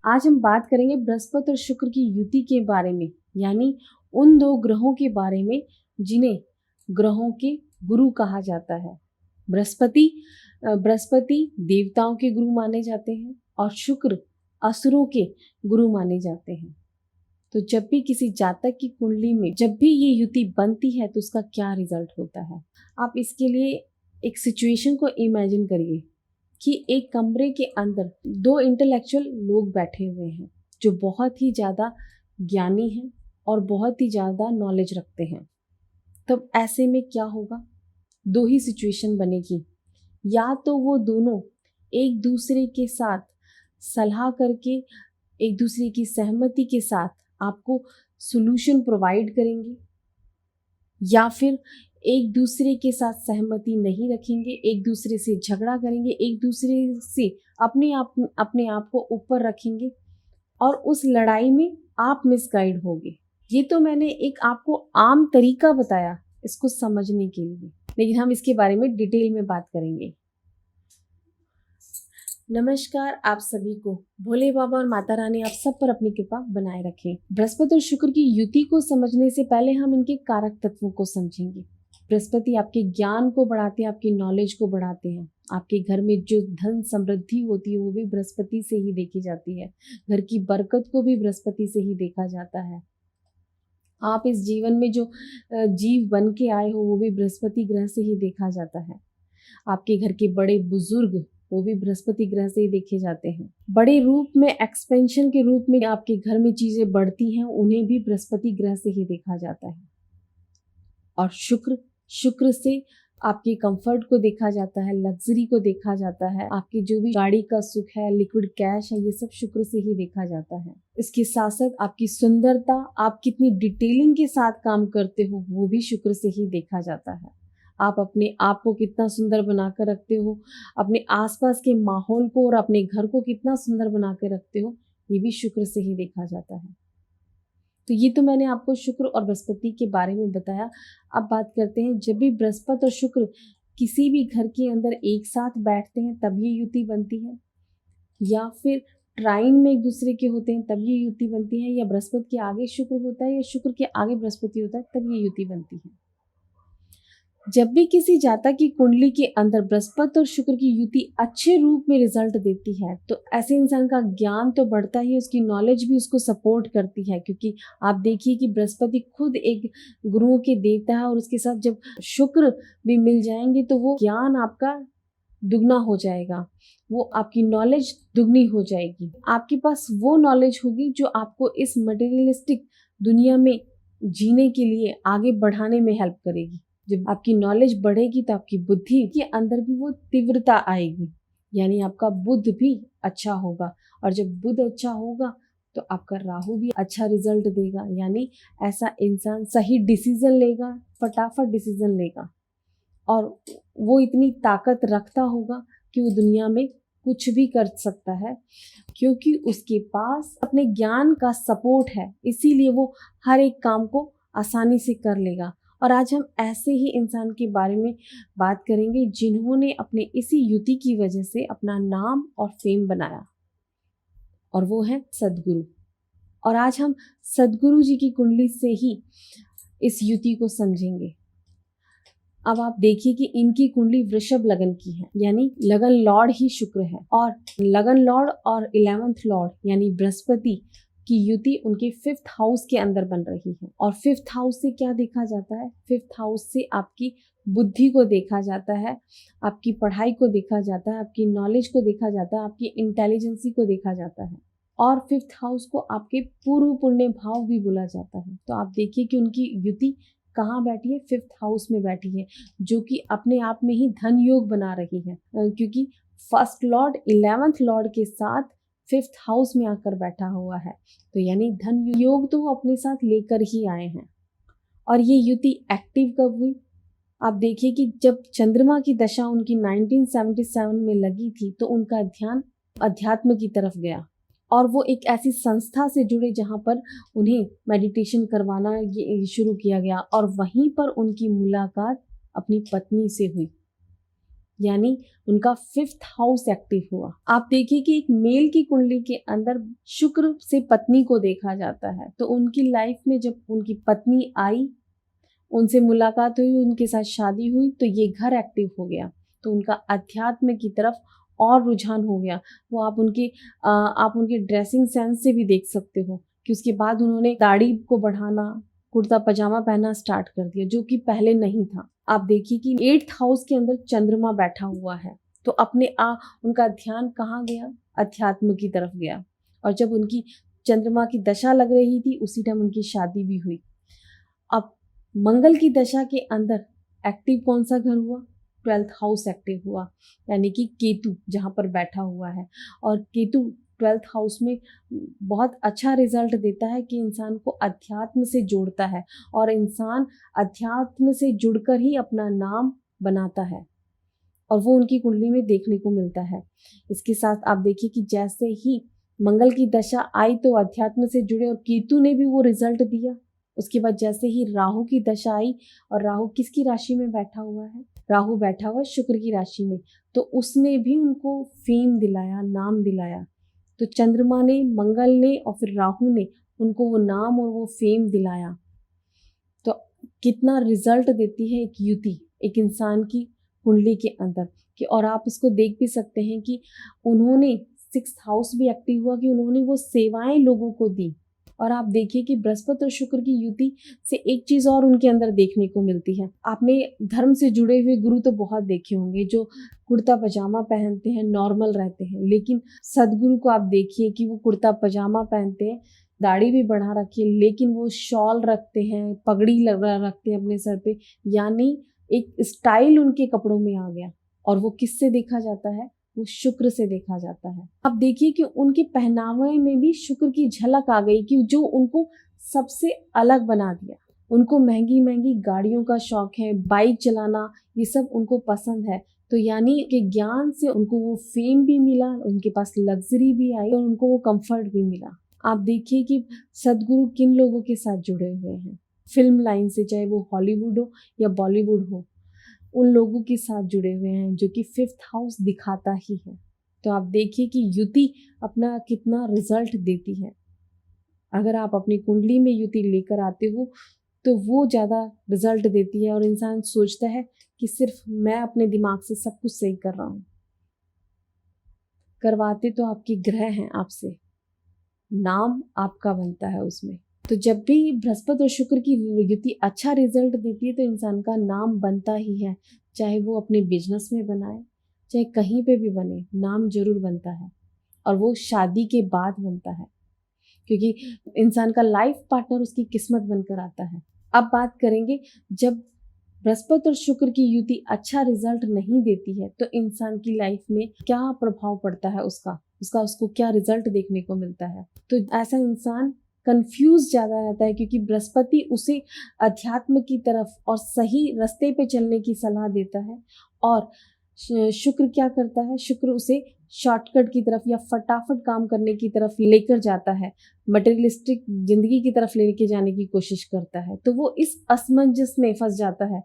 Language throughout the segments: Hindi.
आज हम बात करेंगे बृहस्पति और शुक्र की युति के बारे में, यानी उन दो ग्रहों के बारे में जिन्हें ग्रहों के गुरु कहा जाता है। बृहस्पति देवताओं के गुरु माने जाते हैं और शुक्र असुरों के गुरु माने जाते हैं। तो जब भी किसी जातक की कुंडली में जब भी ये युति बनती है तो उसका क्या रिजल्ट होता है, आप इसके लिए एक सिचुएशन को इमेजिन करिए कि एक कमरे के अंदर दो इंटेलेक्चुअल लोग बैठे हुए हैं जो बहुत ही ज़्यादा ज्ञानी हैं और बहुत ही ज़्यादा नॉलेज रखते हैं। तब ऐसे में क्या होगा, दो ही सिचुएशन बनेगी। या तो वो दोनों एक दूसरे के साथ सलाह करके एक दूसरे की सहमति के साथ आपको सॉल्यूशन प्रोवाइड करेंगे, या फिर एक दूसरे के साथ सहमति नहीं रखेंगे, एक दूसरे से झगड़ा करेंगे, एक दूसरे से अपने आप को ऊपर रखेंगे और उस लड़ाई में आप मिसगाइड होगे। ये तो मैंने एक आपको आम तरीका बताया इसको समझने के लिए, लेकिन हम इसके बारे में डिटेल में बात करेंगे। नमस्कार आप सभी को, भोले बाबा और माता रानी आप सब पर अपनी कृपा बनाए रखें। बृहस्पति और शुक्र की युति को समझने से पहले हम इनके कारक तत्वों को समझेंगे। बृहस्पति आपके ज्ञान को बढ़ाते हैं, आपकी नॉलेज को बढ़ाते हैं। आपके घर में जो धन समृद्धि होती है वो भी बृहस्पति से ही देखी जाती है। घर की बरकत को भी बृहस्पति से ही देखा जाता है। आप इस जीवन में जो जीव बन के आए हो वो भी बृहस्पति ग्रह से ही देखा जाता है। आपके घर के बड़े बुजुर्ग वो भी बृहस्पति ग्रह से ही देखे जाते हैं। बड़े रूप में एक्सपेंशन के रूप में आपके घर में चीजें बढ़ती हैं, उन्हें भी बृहस्पति ग्रह से ही देखा जाता है। और शुक्र से आपके कंफर्ट को देखा जाता है, लग्जरी को देखा जाता है, आपकी जो भी गाड़ी का सुख है, लिक्विड कैश है, ये सब शुक्र से ही देखा जाता है। इसके साथ साथ आपकी सुंदरता, आप कितनी डिटेलिंग के साथ काम करते हो वो भी शुक्र से ही देखा जाता है। आप अपने आप को कितना सुंदर बनाकर रखते हो, अपने आसपास के माहौल को और अपने घर को कितना सुंदर बना के रखते हो, ये भी शुक्र से ही देखा जाता है। तो ये तो मैंने आपको शुक्र और बृहस्पति के बारे में बताया। अब बात करते हैं, जब भी बृहस्पति और शुक्र किसी भी घर के अंदर एक साथ बैठते हैं तब ये युति बनती है, या फिर ट्राइन में एक दूसरे के होते हैं तब ये युति बनती है, या बृहस्पति के आगे शुक्र होता है या शुक्र के आगे बृहस्पति होता है तब ये युति बनती है। जब भी किसी जातक की कुंडली के अंदर बृहस्पति और शुक्र की युति अच्छे रूप में रिजल्ट देती है तो ऐसे इंसान का ज्ञान तो बढ़ता ही, उसकी नॉलेज भी उसको सपोर्ट करती है। क्योंकि आप देखिए कि बृहस्पति खुद एक गुरुओं के देवता है और उसके साथ जब शुक्र भी मिल जाएंगे तो वो ज्ञान आपका दुगना हो जाएगा, वो आपकी नॉलेज दुगनी हो जाएगी। आपके पास वो नॉलेज होगी जो आपको इस मटेरियलिस्टिक दुनिया में जीने के लिए आगे बढ़ाने में हेल्प करेगी। जब आपकी नॉलेज बढ़ेगी तो आपकी बुद्धि के अंदर भी वो तीव्रता आएगी, यानी आपका बुद्ध भी अच्छा होगा। और जब बुद्ध अच्छा होगा तो आपका राहु भी अच्छा रिजल्ट देगा, यानी ऐसा इंसान सही डिसीजन लेगा, फटाफट डिसीजन लेगा और वो इतनी ताकत रखता होगा कि वो दुनिया में कुछ भी कर सकता है, क्योंकि उसके पास अपने ज्ञान का सपोर्ट है, इसीलिए वो हर एक काम को आसानी से कर लेगा। और आज हम ऐसे ही इंसान के बारे में बात करेंगे जिन्होंने अपने इसी युति की वजह से अपना नाम और फेम बनाया, और वो है सदगुरु। और आज हम सदगुरु जी की कुंडली से ही इस युति को समझेंगे। अब आप देखिए कि इनकी कुंडली वृषभ लगन की है, यानी लगन लॉर्ड ही शुक्र है, और लगन लॉर्ड और 11th लॉर्ड यानी बृहस्पति की युति उनके 5th हाउस के अंदर बन रही है। और 5th हाउस से क्या देखा जाता है, 5th हाउस से आपकी बुद्धि को देखा जाता है, आपकी पढ़ाई को देखा जाता है, आपकी नॉलेज को देखा जाता है, आपकी इंटेलिजेंसी को देखा जाता है। और 5th हाउस को आपके पूर्व पुण्य भाव भी बोला जाता है। तो आप देखिए कि उनकी युति कहाँ बैठी है, 5th हाउस में बैठी है, जो कि अपने आप में ही धन योग बना रही है, क्योंकि 1st लॉर्ड 11th लॉर्ड के साथ 5th हाउस में आकर बैठा हुआ है। तो यानी धन योग तो वो अपने साथ लेकर ही आए हैं। और ये युति एक्टिव कब हुई, आप देखिए कि जब चंद्रमा की दशा उनकी 1977 में लगी थी तो उनका ध्यान अध्यात्म की तरफ गया, और वो एक ऐसी संस्था से जुड़े जहाँ पर उन्हें मेडिटेशन करवाना शुरू किया गया, और वहीं पर उनकी मुलाकात अपनी पत्नी से हुई। यानी उनका 5th हाउस एक्टिव हुआ। आप देखिए कि एक मेल की कुंडली के अंदर शुक्र से पत्नी को देखा जाता है, तो उनकी लाइफ में जब उनकी पत्नी आई, उनसे मुलाकात हुई, उनके साथ शादी हुई, तो ये घर एक्टिव हो गया, तो उनका अध्यात्म की तरफ और रुझान हो गया। वो आप उनके ड्रेसिंग सेंस से भी देख सकते हो कि उसके बाद उन्होंने दाढ़ी को बढ़ाना, कुर्ता पजामा पहनना स्टार्ट कर दिया, जो कि पहले नहीं था। आप देखिए कि 8th हाउस के अंदर चंद्रमा बैठा हुआ है, तो उनका ध्यान कहाँ गया? अध्यात्म की तरफ गया। और जब उनकी चंद्रमा की दशा लग रही थी, उसी टाइम उनकी शादी भी हुई। अब मंगल की दशा के अंदर एक्टिव कौन सा घर हुआ? 12th हाउस एक्टिव हुआ, यानी कि केतु जहाँ पर बैठा हुआ है। और केतु 12th हाउस में बहुत अच्छा रिजल्ट देता है कि इंसान को अध्यात्म से जोड़ता है, और इंसान अध्यात्म से जुड़कर ही अपना नाम बनाता है, और वो उनकी कुंडली में देखने को मिलता है। इसके साथ आप देखिए कि जैसे ही मंगल की दशा आई तो अध्यात्म से जुड़े, और केतु ने भी वो रिजल्ट दिया। उसके बाद जैसे ही राहु की दशा आई, और राहु किसकी राशि में बैठा हुआ है? राहु बैठा हुआ है शुक्र की राशि में, तो उसने भी उनको फेम दिलाया, नाम दिलाया। तो चंद्रमा ने, मंगल ने और फिर राहु ने उनको वो नाम और वो फेम दिलाया। तो कितना रिजल्ट देती है एक युति एक इंसान की कुंडली के अंदर कि, और आप इसको देख भी सकते हैं कि उन्होंने 6th हाउस भी एक्टिव हुआ कि उन्होंने वो सेवाएं लोगों को दी। और आप देखिए कि बृहस्पति और शुक्र की युति से एक चीज और उनके अंदर देखने को मिलती है। आपने धर्म से जुड़े हुए गुरु तो बहुत देखे होंगे जो कुर्ता पजामा पहनते हैं, नॉर्मल रहते हैं, लेकिन सदगुरु को आप देखिए कि वो कुर्ता पजामा पहनते हैं, दाढ़ी भी बढ़ा रखी है, लेकिन वो शॉल रखते हैं, पगड़ी रखते हैं अपने सर पे, यानी एक स्टाइल उनके कपड़ों में आ गया। और वो किससे देखा जाता है? वो शुक्र से देखा जाता है। अब देखिए कि उनके पहनावे में भी शुक्र की झलक आ गई कि जो उनको सबसे अलग बना दिया। उनको महंगी महंगी गाड़ियों का शौक है, बाइक चलाना, ये सब उनको पसंद है। तो यानी कि ज्ञान से उनको वो फेम भी मिला, उनके पास लग्जरी भी आई और उनको वो कंफर्ट भी मिला। आप देखिए कि सदगुरु किन लोगों के साथ जुड़े हुए हैं फिल्म लाइन से, चाहे वो हॉलीवुड हो या बॉलीवुड हो, उन लोगों के साथ जुड़े हुए हैं जो कि 5th हाउस दिखाता ही है। तो आप देखिए कि युति अपना कितना रिजल्ट देती है। अगर आप अपनी कुंडली में युति लेकर आते हो तो वो ज़्यादा रिजल्ट देती है, और इंसान सोचता है कि सिर्फ मैं अपने दिमाग से सब कुछ सही कर रहा हूँ। करवाते तो आपके ग्रह हैं आपसे, नाम आपका बनता है उसमें। तो जब भी बृहस्पति और शुक्र की युति अच्छा रिजल्ट देती है तो इंसान का नाम बनता ही है, चाहे वो अपने बिजनेस में बनाए, चाहे कहीं पे भी बने, नाम जरूर बनता है। और वो शादी के बाद बनता है, क्योंकि इंसान का लाइफ पार्टनर उसकी किस्मत बनकर आता है। अब बात करेंगे, जब बृहस्पति और शुक्र की युति अच्छा रिजल्ट नहीं देती है तो इंसान की लाइफ में क्या प्रभाव पड़ता है, उसको क्या रिजल्ट देखने को मिलता है। तो ऐसा इंसान कंफ्यूज ज्यादा रहता है, क्योंकि बृहस्पति उसे अध्यात्म की तरफ और सही रास्ते पे चलने की सलाह देता है, और शुक्र क्या करता है? शुक्र उसे शॉर्टकट की तरफ या फटाफट काम करने की तरफ लेकर जाता है, मटेरियलिस्टिक जिंदगी की तरफ लेके जाने की कोशिश करता है। तो वो इस असमंजस में फंस जाता है,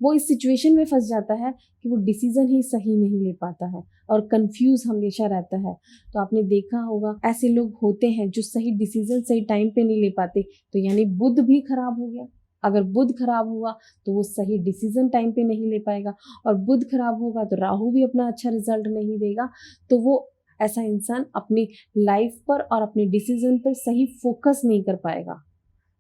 वो इस सिचुएशन में फंस जाता है कि वो डिसीजन ही सही नहीं ले पाता है और कंफ्यूज हमेशा रहता है। तो आपने देखा होगा ऐसे लोग होते हैं जो सही डिसीजन सही टाइम पे नहीं ले पाते, तो यानी बुध भी खराब हो गया। अगर बुध खराब हुआ तो वो सही डिसीजन टाइम पे नहीं ले पाएगा, और बुध खराब होगा तो राहु भी अपना अच्छा रिजल्ट नहीं देगा। तो वो ऐसा इंसान अपनी लाइफ पर और अपने डिसीजन पर सही फोकस नहीं कर पाएगा,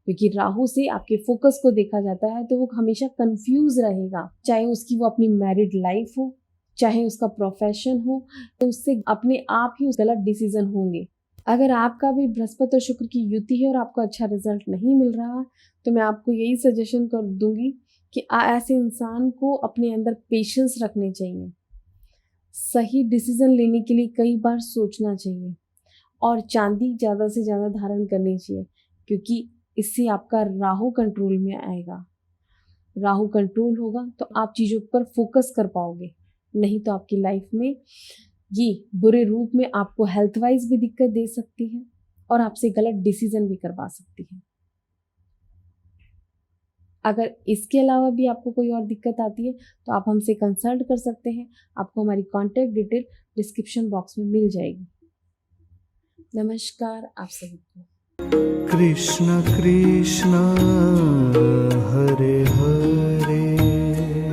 क्योंकि राहु से आपके फोकस को देखा जाता है। तो वो हमेशा कंफ्यूज रहेगा, चाहे उसकी वो अपनी मैरिड लाइफ हो, चाहे उसका प्रोफेशन हो, तो उससे अपने आप ही गलत डिसीजन होंगे। अगर आपका भी बृहस्पति और शुक्र की युति है और आपको अच्छा रिजल्ट नहीं मिल रहा, तो मैं आपको यही सजेशन कर दूंगी कि ऐसे इंसान को अपने अंदर पेशेंस रखने चाहिए, सही डिसीजन लेने के लिए कई बार सोचना चाहिए, और चांदी ज़्यादा से ज़्यादा धारण करनी चाहिए, क्योंकि इससे आपका राहु कंट्रोल में आएगा। राहु कंट्रोल होगा तो आप चीज़ों पर फोकस कर पाओगे, नहीं तो आपकी लाइफ में ये बुरे रूप में आपको हेल्थ वाइज भी दिक्कत दे सकती है और आपसे गलत डिसीजन भी करवा सकती है। अगर इसके अलावा भी आपको कोई और दिक्कत आती है तो आप हमसे कंसल्ट कर सकते हैं। आपको हमारी कॉन्टैक्ट डिटेल डिस्क्रिप्शन बॉक्स में मिल जाएगी। नमस्कार आप सभी को। कृष्ण कृष्ण